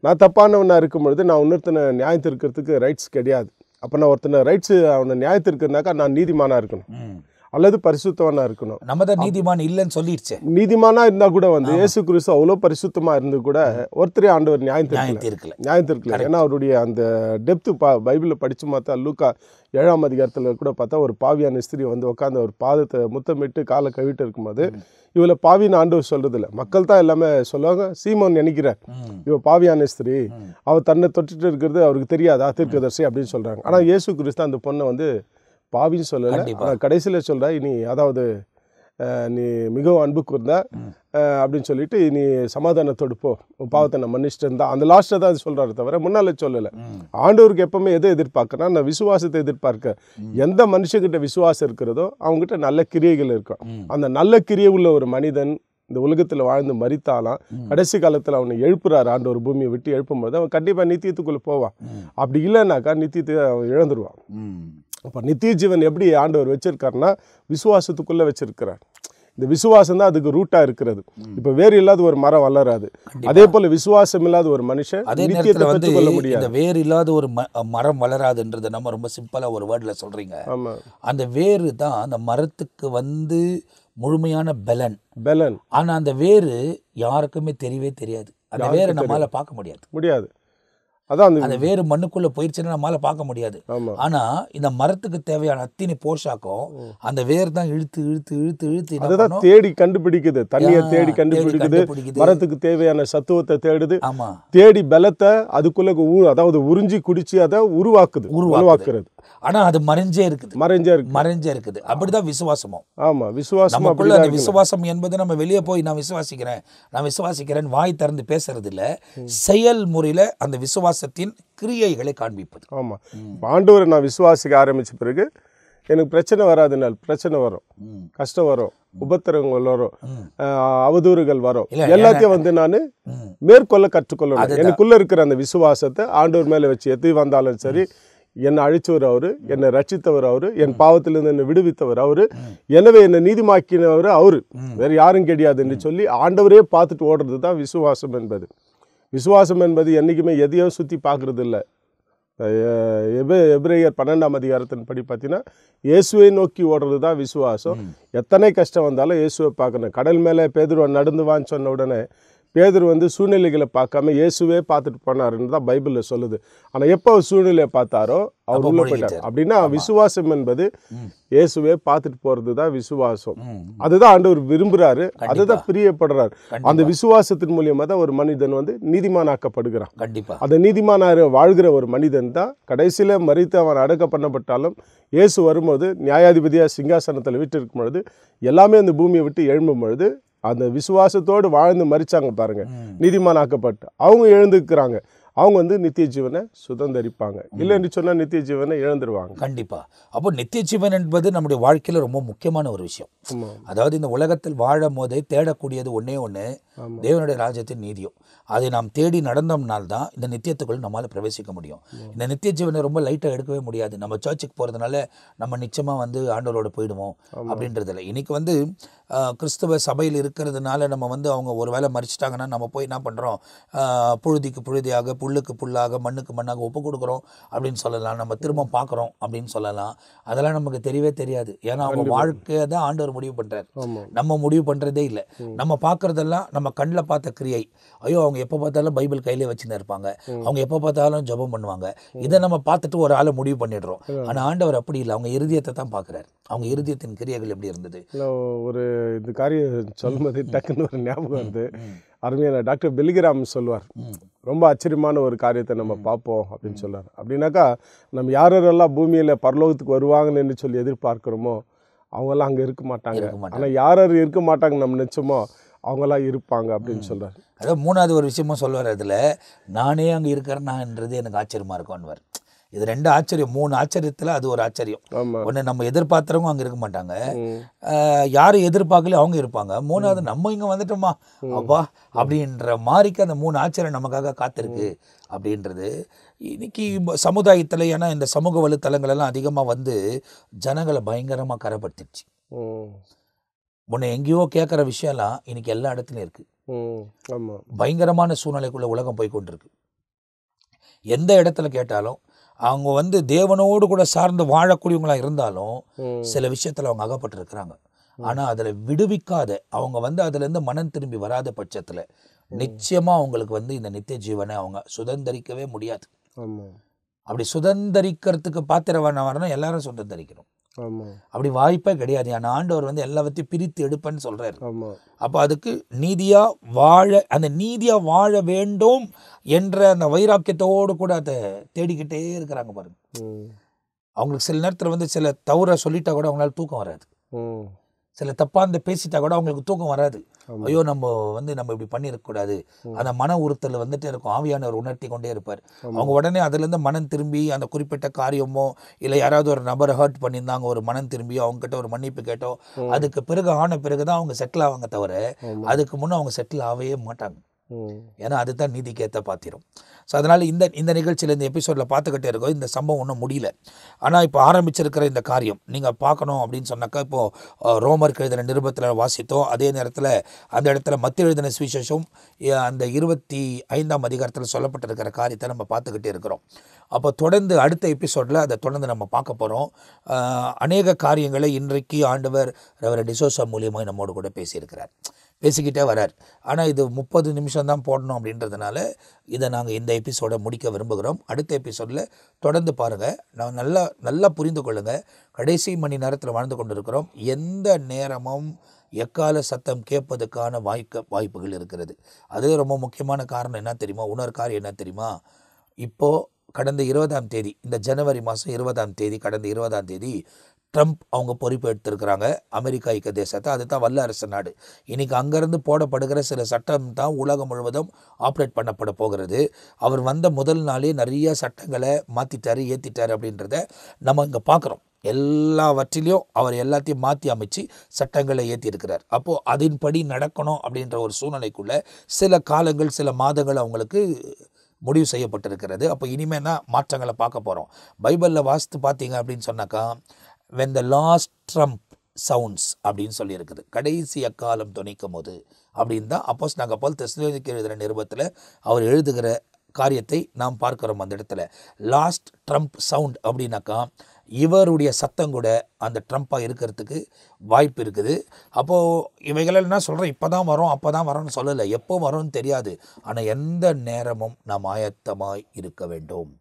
நான் தப்பானவனா இருக்கும் பொழுது நான் இன்னொருத்தனை நியாயத்திருக்கிறதுக்கு ரைட்ஸ் கிடையாது. அப்போ நான் ஒருத்தனை ரைட்ஸ் அவனை நியாயத்திருக்கிறதுனாக்கா நான் நீதிமானா இருக்கணும் அல்லது பரிசுத்தவனா இருக்கணும். நம்ம தான் நீதிமான் இல்லைன்னு சொல்லிடுச்சு. நீதிமானா இருந்தா கூட வந்து இயேசு கிறிஸ்து அவ்வளோ பரிசுத்தமா இருந்து கூட ஒருத்தரே ஆண்டவர் நியாயம் தீர்க்கல. ஏன்னா அவருடைய அந்த டெப்த்து பைபிளில் படிச்சு பார்த்தா லூக்கா 7ஆம் அதிகாரத்தில் கூட பார்த்தா ஒரு பாவியான ஸ்திரீ வந்து உட்காந்து ஒரு பாதத்தை முத்தமிட்டு காலை கவிட்டு இருக்கும்போது இவளை பாவின்னு ஆண்டவர் சொல்றது இல்லை, மக்கள் தான் எல்லாமே சொல்லுவாங்க. சீமோன் நினைக்கிறார், இவ பாவியான ஸ்திரீ, அவள் தன்னை தொட்டுட்டு இருக்கிறது அவருக்கு தெரியாதா தீர்க்கதரிசி அப்படின்னு சொல்றாங்க. ஆனால் இயேசு கிறிஸ்து அந்த பொண்ணை வந்து பாவின்னு சொல்லலை. ஆனால் கடைசியில் சொல்கிறா, நீ அதாவது நீ மிகவும் அன்பு கூர்ந்தா அப்படின்னு சொல்லிட்டு நீ சமாதானத்தோடு போ, உன் பாவத்தை நான் மன்னிச்சுட்டு இருந்தா, அந்த லாஸ்ட்டில் தான் அது சொல்கிறாரு தவிர முன்னால் சொல்லலை. ஆண்டவருக்கு எப்பவுமே எதை எதிர்பார்க்கனா, நான் விசுவாசத்தை எதிர்பார்க்க. எந்த மனுஷங்கிட்ட விசுவாசம் இருக்கிறதோ அவங்ககிட்ட நல்ல கிரியைகள் இருக்கும். அந்த நல்ல கிரியை உள்ள ஒரு மனிதன் இந்த உலகத்தில் வாழ்ந்து மரித்தாலாம், கடைசி காலத்தில் அவனை எழுப்புறாரு ஆண்டவர், பூமியை விட்டு எழுப்பும்போது அவன் கண்டிப்பாக நித்தியத்துக்குள்ளே போவான். அப்படி இல்லைனாக்கா நித்தியத்தை அவன் இழந்துருவான். அப்போ நித்திய ஜீவன் எப்படி ஆண்டவர் வச்சிருக்காருன்னா விசுவாசத்துக்குள்ளே வச்சிருக்கிறார். இந்த விசுவாசம் தான் அதுக்கு ரூட்டாக இருக்கிறது. இப்போ வேறு இல்லாத ஒரு மரம் வளராது, அதே போல் விசுவாசம் இல்லாத ஒரு மனுஷன் நித்தியத்தை பெற்றுக்கொள்ள முடியாது. வேறு இல்லாத ஒரு மரம் வளராதுன்றதை நம்ம ரொம்ப சிம்பிளாக ஒரு வேர்டில் சொல்கிறீங்க. அந்த வேறு தான் அந்த மரத்துக்கு வந்து முழுமையான பலன். ஆனால் அந்த வேறு யாருக்குமே தெரியவே தெரியாது. அந்த வேறு நம்மளால் பார்க்க முடியாது. அதான் அந்த வேறு மண்ணுக்குள்ள போயிடுச்சுன்னா நம்மளால பார்க்க முடியாது. ஆமா ஆனா இந்த மரத்துக்கு தேவையான அத்தினி போஷாக்கம் அந்த வேர் தான் இழுத்து இழுத்து இழுத்து இழுத்து என்ன அதுதான் பண்ணும்? தேடி கண்டுபிடிக்குது, தண்ணியை தேடி கண்டுபிடிக்குது, கண்டுபிடிக்குது. மரத்துக்கு தேவையான சத்துவத்தை தேடுது, ஆமா தேடி பலத்தை அதுக்குள்ள அதாவது உறிஞ்சி குடிச்சு அதை உருவாக்குறது. ஆனா அது மறைஞ்சே இருக்குது, மறைஞ்சே இருக்குது. அப்படிதான் விசுவாசமும். ஆமா விசுவாசம் நமக்குள்ள அந்த விசுவாசம் என்பது நம்ம வெளியே போய் நான் விசுவாசிக்கிறேன் வாய் திறந்து பேசுறது இல்ல, செயல்முறையில அந்த விசுவாசத்தின் கிரியைகளை காண்பிப்பது. ஆமா ஆண்டவரை நான் விசுவாசிக்க ஆரம்பிச்ச பிறகு எனக்கு பிரச்சனை வராதுனால் பிரச்சனை வரும், கஷ்டம் வரும், உபத்திரங்கள் வரும், அவதூறுகள் வரும், எல்லாத்தையும் நான் மேற்கொள்ள கற்றுக்கொள்ளணும். எனக்குள்ள இருக்கிற அந்த விசுவாசத்தை ஆண்டவர் மேல வச்சு எது வந்தாலும் சரி, என்னை அழிச்சவர் அவரு, என்னை ரட்சித்தவர் அவரு, என் பாவத்திலிருந்து என்னை விடுவித்தவர் அவரு, எனவே என்னை நீதிமாக்கினவர் அவரு, வேற யாரும் கிடையாது என்று சொல்லி ஆண்டவரே பார்த்துட்டு ஓடுறது தான் விசுவாசம் என்பது. விசுவாசம் என்பது என்னைக்குமே எதையும் சுற்றி பார்க்கறது இல்லை. எபிரேயர் 12ஆம் அதிகாரத்தின் படி பார்த்தீங்கன்னா இயேசுவை நோக்கி ஓடுறது தான் விசுவாசம். எத்தனை கஷ்டம் வந்தாலும் இயேசுவை பார்க்கணும். கடல் மேலே பேதுரு நடந்து வான்னு சொன்ன உடனே பேதுரு சூழ்நிலைகளை பார்க்காம இயேசுவே பார்த்துட்டு போனாருன்னு தான் பைபிளில் சொல்லுது. ஆனால் எப்போ சூழ்நிலையை பார்த்தாரோ அவர் உள்ள போயிட்டார். அப்படின்னா விசுவாசம் என்பது இயேசுவே பார்த்துட்டு போறது தான் விசுவாசம். அதுதான் ஆண்டவர் விரும்புறாரு, அதுதான் பிரியப்படுறாரு. அந்த விசுவாசத்தின் மூலியமா தான் ஒரு மனிதன் நீதிமானாக்கப்படுகிறான். கண்டிப்பா அந்த நீதிமானாக வாழ்கிற ஒரு மனிதன் தான் கடைசியில மரித்து அவன் அடக்க பண்ணப்பட்டாலும் இயேசு வரும்போது நியாயாதிபதியா சிங்காசனத்தில் விட்டு இருக்கும் பொழுது எல்லாமே அந்த பூமியை விட்டு எழும்பும் பொழுது அந்த விசுவாசத்தோடு வாழ்ந்து மரிச்சாங்க பாருங்க, நீதிமானாக்கப்பட்டு அவங்க எழுந்துக்கிறாங்க. அவங்க நித்திய ஜீவனை சுதந்தரிப்பாங்க. இல்லைன்னு சொன்னா நித்திய ஜீவனை இழந்துருவாங்க. கண்டிப்பா. அப்போ நித்திய ஜீவன் என்பது நம்முடைய வாழ்க்கையில ரொம்ப முக்கியமான ஒரு விஷயம். அதாவது இந்த உலகத்தில் வாழும் போதே தேடக்கூடியது ஒன்னே ஒன்று, தேவனுடைய ராஜ்யத்தின் நீதியும். அதை நாம் தேடி நடந்தோம்னால்தான் இந்த நித்தியத்துக்குள் நம்மளால் பிரவேசிக்க முடியும். இந்த நித்திய ஜீவனை ரொம்ப லைட்டாக எடுக்கவே முடியாது. நம்ம சர்ச்சுக்கு போகிறதுனால நம்ம நிச்சயமாக ஆண்டவரோட போயிடுவோம் அப்படின்றதில்ல. இன்னைக்கு கிறிஸ்தவ சபையில் இருக்கிறதுனால நம்ம அவங்க ஒரு வேளை மறிச்சிட்டாங்கன்னா நம்ம போய் என்ன பண்ணுறோம், புழுதிக்கு புழுதியாக, புல்லுக்கு புல்லாக, மண்ணுக்கு மண்ணாக ஒப்பு கொடுக்குறோம் அப்படின்னு சொல்லலாம். நம்ம திரும்ப பார்க்குறோம் அப்படின்னு சொல்லலாம். அதெல்லாம் நமக்கு தெரியவே தெரியாது. ஏன்னா அவங்க வாழ்க்கையை தான் ஆண்டவர் முடிவு பண்ணுறாரு, நம்ம முடிவு பண்ணுறதே இல்லை. நம்ம பார்க்குறதெல்லாம் நம்ம கண்ணில் பார்த்த கிரியை. ஐயோ அவங்க எப்போ பார்த்தாலும் பைபிள் கையிலே வச்சுன்னு இருப்பாங்க, அவங்க எப்போ பார்த்தாலும் ஜெபம் பண்ணுவாங்க, இதை நம்ம பார்த்துட்டு ஒரு ஆளை முடிவு பண்ணிடுறோம். ஆனால் ஆண்டவர் அப்படி இல்லை, அவங்க இருதயத்தை தான் பார்க்குறாரு. அவங்க இருதயத்தின் கிரியைகள் எப்படி இருந்தது. ஒரு இந்த காரியம் சொல்லும்போது டக்குன்னு ஒரு ஞாபகம் வருது. அருமையான டாக்டர் பெலிகிராம் சொல்லுவார், ரொம்ப ஆச்சரியமான ஒரு காரியத்தை நம்ம பார்ப்போம் அப்படின்னு சொல்லுவார். அப்படின்னாக்கா நம்ம யாரெல்லாம் பூமியில் பரலோகத்துக்கு வருவாங்கன்னு சொல்லி எதிர்பார்க்குறோமோ அவங்கெல்லாம் அங்கே இருக்க மாட்டாங்க. ஆனால் யார் இருக்க மாட்டாங்க நம்ம நினச்சோமோ அவங்களாம் இருப்பாங்க அப்படின்னு சொல்கிறார். அதாவது மூணாவது ஒரு விஷயமும் சொல்லுவார், அதில் நானே அங்கே இருக்கிறேன்னான்றது எனக்கு ஆச்சரியமாக இருக்கும்னுவார். இது ரெண்டு ஆச்சரியம், மூணு ஆச்சரியத்தில் அது ஒரு ஆச்சரியம். ஒன்று நம்ம எதிர்பார்த்துறவங்க அங்கே இருக்க மாட்டாங்க, யாரும் எதிர்பார்க்கல அவங்க இருப்பாங்க. மூணாவது நம்ம இங்கே வந்துட்டோமா அப்பா அப்படின்ற மாதிரிக்கு அந்த மூணு ஆச்சரியம் நமக்காக காத்திருக்கு அப்படின்றது. இன்னைக்கு சமுதாயத்தில் ஏன்னா இந்த சமூக வலைத்தளங்களெல்லாம் அதிகமாக ஜனங்களை பயங்கரமாக கரைப்படுத்திடுச்சு. முன்ன எங்கேயோ கேட்குற விஷயம்லாம் இன்னைக்கு எல்லா இடத்துலையும் இருக்கு. பயங்கரமான சூழ்நிலைக்குள்ள உலகம் போய் கொண்டிருக்கு. எந்த இடத்துல கேட்டாலும் அவங்க தேவனோடு கூட சார்ந்து வாழக்கூடியவங்களா இருந்தாலும் சில விஷயத்துல அவங்க அகப்பட்டிருக்கிறாங்க. ஆனா அதுல விடுவிக்காத அவங்க அதுல இருந்து மனம் திரும்பி வராத பட்சத்துல நிச்சயமா அவங்களுக்கு இந்த நித்திய ஜீவனை அவங்க சுதந்திரிக்கவே முடியாது. அப்படி சுதந்திரிக்கிறதுக்கு பாத்திரவான வரணும், எல்லாரும் சுதந்திரிக்கணும். அப்படி வாய்ப்பே கிடையாது. ஆனால் ஆண்டவர் எல்லாத்தையும் பிரித்து எடுப்பேன்னு சொல்றாரு. அப்போ அதுக்கு நீதியா வாழ, அந்த நீதியா வாழ வேண்டும் என்ற அந்த வைராக்கியத்தோடு கூட அதை தேடிக்கிட்டே இருக்கிறாங்க பாருங்க. அவங்களுக்கு சில நேரத்தில் சில தவற சொல்லிட்டா கூட அவங்களால தூக்கம் வராது. சில தப்பாக பேசிட்டா கூட அவங்களுக்கு தூக்கம் வராது. ஐயோ நம்ம நம்ம இப்படி பண்ணிருக்கக்கூடாது. அந்த மன உறுத்தல் இருக்கும். ஆவியானவர் உணர்த்தி கொண்டே இருப்பார். அவங்க உடனே அதுலேருந்து மனம் திரும்பி அந்த குறிப்பிட்ட காரியமோ இல்லை யாராவது ஒரு நபரை ஹர்ட் பண்ணியிருந்தாங்க, ஒரு மனம் திரும்பியோ அவங்ககிட்ட ஒரு மன்னிப்பு கேட்டோ அதுக்கு பிறகு ஆன பிறகுதான் அவங்க செட்டில் ஆவாங்க தவிர அதுக்கு முன்னே அவங்க செட்டில் ஆகவே மாட்டாங்க. ஏன்னா அதுதான் நீதிக்கு ஏற்ற பாத்திரம். ஸோ அதனால் இந்த நிகழ்ச்சியில் இந்த எபிசோடில் பார்த்துக்கிட்டே இருக்கோம். இந்த சம்பவம் ஒன்றும் முடியல. ஆனால் இப்போ ஆரம்பிச்சிருக்கிற இந்த காரியம் நீங்கள் பார்க்கணும் அப்படின்னு சொன்னாக்கா, இப்போது ரோமருக்கு எழுதின நிருபத்தில் வாசித்தோம். அதே நேரத்தில் அந்த இடத்துல மத்திய எழுதின சுவிசேஷம் அந்த 25ஆம் அதிகாரத்தில் சொல்லப்பட்டிருக்கிற காரியத்தை நம்ம பார்த்துக்கிட்டே இருக்கிறோம். அப்போ தொடர்ந்து அடுத்த எபிசோடில் அதை தொடர்ந்து நம்ம பார்க்க போகிறோம். அநேக காரியங்களை இன்றைக்கு ஆண்டவர் ரெவரண்ட் டிசோசா மூலியமாக நம்மோடு கூட பேசியிருக்கிறார். பேசிக்கிட்டே வரார். ஆனால் இது 30 நிமிஷம் தான் போடணும் அப்படின்றதுனால இதை நாங்கள் இந்த எபிசோடை முடிக்க விரும்புகிறோம். அடுத்த எபிசோடில் தொடர்ந்து பாருங்கள். நான் நல்லா புரிந்து கொள்ளுங்கள். கடைசி மணி நேரத்தில் வாழ்ந்து கொண்டு இருக்கிறோம். எந்த நேரமும் எக்கால சத்தம் கேட்பதற்கான வாய்ப்புகள் இருக்கிறது. அது ரொம்ப முக்கியமான காரணம் என்ன தெரியுமா? காரியம் என்ன தெரியுமா? இப்போது கடந்த 20ஆம் தேதி, இந்த ஜனவரி மாதம் 20ஆம் தேதி, கடந்த 20ஆம் தேதி ட்ரம்ப் அவங்க பொறுப்பு எடுத்திருக்கிறாங்க அமெரிக்கா ஐக்கிய தேசத்தை. அதுதான் வல்ல அரசு நாடு. இன்றைக்கி அங்கேருந்து போடப்படுகிற சில சட்டம் தான் உலகம் முழுவதும் ஆப்ரேட் பண்ணப்பட போகிறது. அவர் வந்த முதல் நாளே நிறைய சட்டங்களை மாற்றிட்டார், ஏற்றிட்டார் அப்படின்றத நம்ம இங்கே பார்க்குறோம். எல்லாவற்றிலையும் அவர் எல்லாத்தையும் மாற்றி அமைச்சு சட்டங்களை ஏற்றிருக்கிறார். அப்போது அதன்படி நடக்கணும் அப்படின்ற ஒரு சூழ்நிலைக்குள்ளே சில காலங்கள், சில மாதங்கள் அவங்களுக்கு முடிவு செய்யப்பட்டிருக்கிறது. அப்போ இனிமேல் தான் மாற்றங்களை பார்க்க போகிறோம். பைபிளில் வாசித்து பார்த்தீங்க அப்படின்னு சொன்னாக்கா, when the last trump sounds அப்படின்னு சொல்லியிருக்குது. கடைசி அக்காலம் துணிக்கும் போது அப்படின்னு தான் அப்போஸ்தலனாகிய பவுல் தெசலோனிக்கேயருக்கு எழுதின நிருபத்தில் அவர் எழுதுகிற காரியத்தை நாம் பார்க்கிறோம். அந்த இடத்துல லாஸ்ட் ட்ரம்ப் சவுண்ட் அப்படின்னாக்கா இவருடைய சத்தம் கூட அந்த ட்ரம்ப்பாக இருக்கிறதுக்கு வாய்ப்பு இருக்குது. அப்போது இவைகளெல்லாம் நான் சொல்கிறேன், இப்போ தான் வரும் அப்போ தான் வரோன்னு சொல்லலை, எப்போ வரும்னு தெரியாது. ஆனால் எந்த நேரமும் நாம் ஆயத்தமாய் இருக்க வேண்டும்.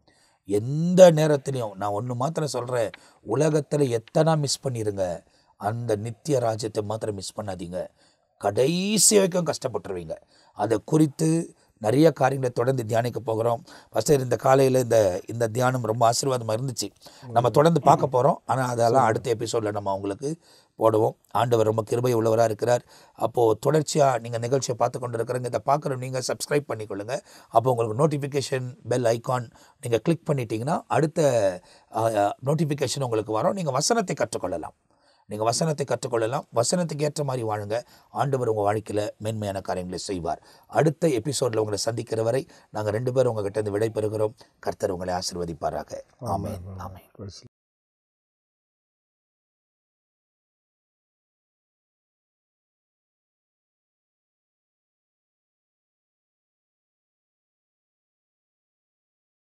எந்த நேரத்துலையும் நான் ஒன்று மாத்திரம் சொல்கிறேன், உலகத்தில் எத்தனை மிஸ் பண்ணிடுங்க, அந்த நித்திய ராஜ்யத்தை மாத்திரம் மிஸ் பண்ணாதீங்க. கடைசி வரைக்கும் கஷ்டப்பட்டுருவீங்க. அதை குறித்து நிறைய காரியங்களை தொடர்ந்து தியானிக்க போகிறோம். ஃபஸ்ட்டு இந்த காலையில் இந்த தியானம் ரொம்ப ஆசீர்வாதமாக இருந்துச்சு. நம்ம தொடர்ந்து பார்க்க போகிறோம். ஆனால் அதெல்லாம் அடுத்த எபிசோடில் நம்ம அவங்களுக்கு போடுவோம். ஆண்டவர் ரொம்ப கிருபை உள்ளவராக இருக்கிறார். அப்போது தொடர்ச்சியாக நீங்கள் நிகழ்ச்சியை பார்த்து கொண்டு இருக்கிறவங்க, இதை பார்க்குற நீங்கள் சப்ஸ்கிரைப் பண்ணிக்கொள்ளுங்கள். அப்போ உங்களுக்கு நோட்டிஃபிகேஷன் பெல் ஐக்கான் நீங்கள் கிளிக் பண்ணிட்டீங்கன்னா அடுத்த நோட்டிஃபிகேஷன் உங்களுக்கு வரும். நீங்கள் வசனத்தை கற்றுக்கொள்ளலாம். வசனத்துக்கு ஏற்ற மாதிரி வாழுங்க. ஆண்டவர் உங்கள் வாழ்க்கையில் மேன்மையான காரியங்களை செய்வார். அடுத்த எபிசோடில் உங்களை சந்திக்கிற வரை நாங்கள் 2 பேரும் உங்ககிட்ட இருந்து விடை பெறுகிறோம். கர்த்தர் உங்களை ஆசீர்வதிப்பாராக. ஆமென். ஆமென்.